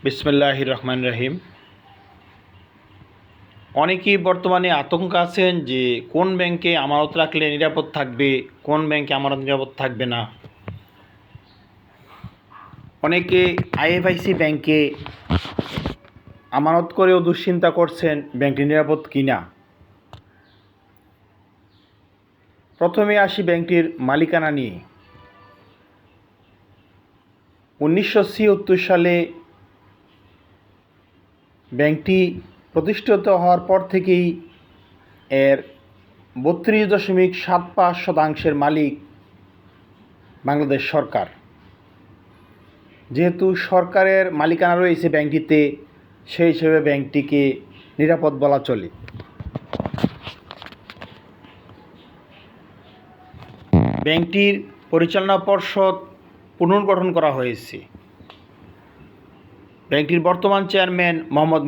বিসমিল্লাহির রহমান রহিম। অনেকেই বর্তমানে আতঙ্ক আছেন যে কোন ব্যাংকে আমানত রাখলে নিরাপদ থাকবে, কোন ব্যাংকে আমানত নিরাপদ থাকবে না। অনেকে আইএফআইসি ব্যাংকে আমানত করেও দুশ্চিন্তা করছেন ব্যাংকটি নিরাপদ কিনা। প্রথমে আসি ব্যাংকটির মালিকানা নিয়ে। 1976 সালে ব্যাংকটি প্রতিষ্ঠিত হওয়ার পর থেকেই এর 32.75% মালিক বাংলাদেশ সরকার। যেহেতু সরকারের মালিকানা রয়েছে ব্যাংকটিতে, সেই হিসেবে ব্যাংকটিকে নিরাপদ বলা চলে। ব্যাংকটির পরিচালনা পর্ষদ পুনর্গঠন করা হয়েছে। ব্যাংকটির বর্তমান চেয়ারম্যান মোহাম্মদ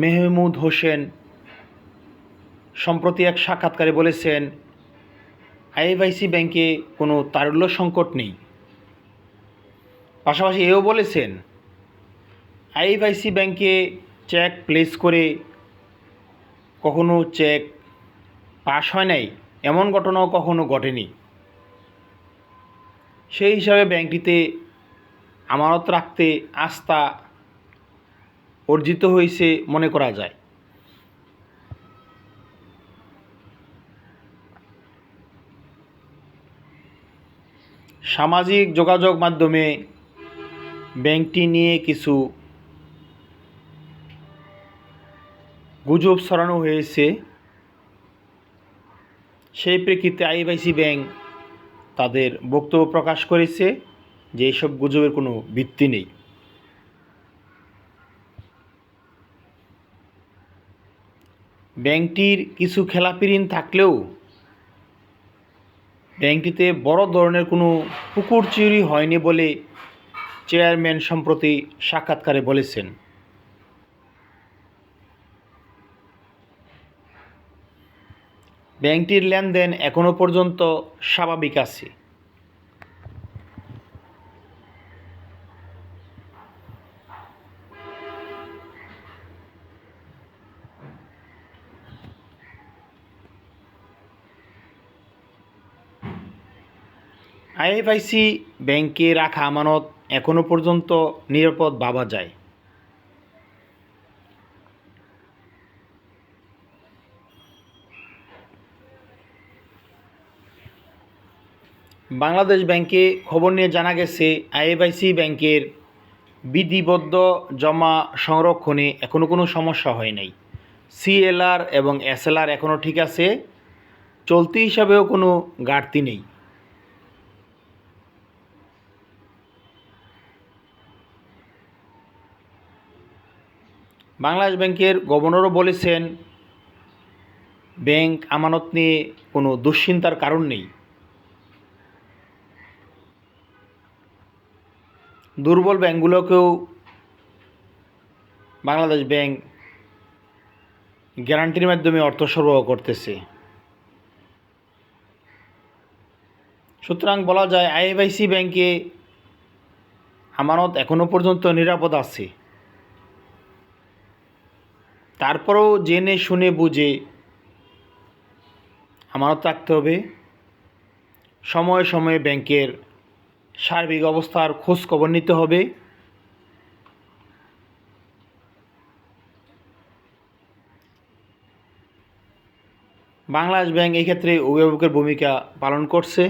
মেহমুদ হোসেন সম্প্রতি এক সাক্ষাৎকারে বলেছেন, আইএফআইসি ব্যাংকে কোনো তারল্য সংকট নেই। পাশাপাশি এও বলেছেন, আইএফআইসি ব্যাংকে চেক প্লেস করে কখনো চেক পাস হয় নাই, এমন ঘটনাও কখনো ঘটেনি। সেই হিসাবে ব্যাংকটিতে আমানত রাখতে আস্থা অর্জিত হয়েছে মনে করা যায়। সামাজিক যোগাযোগ মাধ্যমে ব্যাংকটি নিয়ে কিছু গুজব ছড়ানো হয়েছে। সেই প্রেক্ষিতে আইএফআইসি ব্যাংক তাদের বক্তব্য প্রকাশ করেছে যে এইসব গুজবের কোনো ভিত্তি নেই। ব্যাংকটির কিছু খেলাপি ঋণ থাকলেও ব্যাংকটিতে বড় ধরনের কোনো পুকুর চুরি হয়নি বলে চেয়ারম্যান সম্প্রতি সাক্ষাৎকারে বলেছেন। ব্যাংকটির লেনদেন এখনও পর্যন্ত স্বাভাবিক আছে। আইএফআইসি ব্যাংকে রাখা আমানত এখনও পর্যন্ত নিরাপদ ভাবা যায়। বাংলাদেশ ব্যাংকে খবর নিয়ে জানা গেছে, আইএফআইসি ব্যাংকের বিধিবদ্ধ জমা সংরক্ষণে এখনও কোনো সমস্যা হয় নাই। সিএলআর এবং এসএলআর এখনও ঠিক আছে, চলতি হিসাবেও কোনো ঘাটতি নেই। বাংলাদেশ ব্যাংকের গভর্নরও বলেছেন, ব্যাংক আমানত নিয়ে কোনো দুশ্চিন্তার কারণ নেই। দুর্বল ব্যাংকগুলোকেও বাংলাদেশ ব্যাংক গ্যারান্টির মাধ্যমে অর্থ সরবরাহ করতেছে। সুতরাং বলা যায় আইএফআইসি ব্যাংকে আমানত এখনও পর্যন্ত নিরাপদ আছে। তারপরেও জেনে শুনে বুঝে আমানত রাখতে হবে। সময়ে সময়ে ব্যাংকের সার্বিক অবস্থার খোঁজ খবর নিতে হবে। বাংলাদেশ ব্যাংক এই ক্ষেত্রে অভিভাবকের ভূমিকা পালন করছে।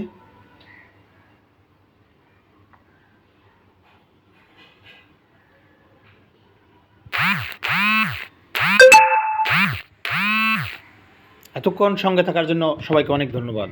এতক্ষণ সঙ্গে থাকার জন্য সবাইকে অনেক ধন্যবাদ।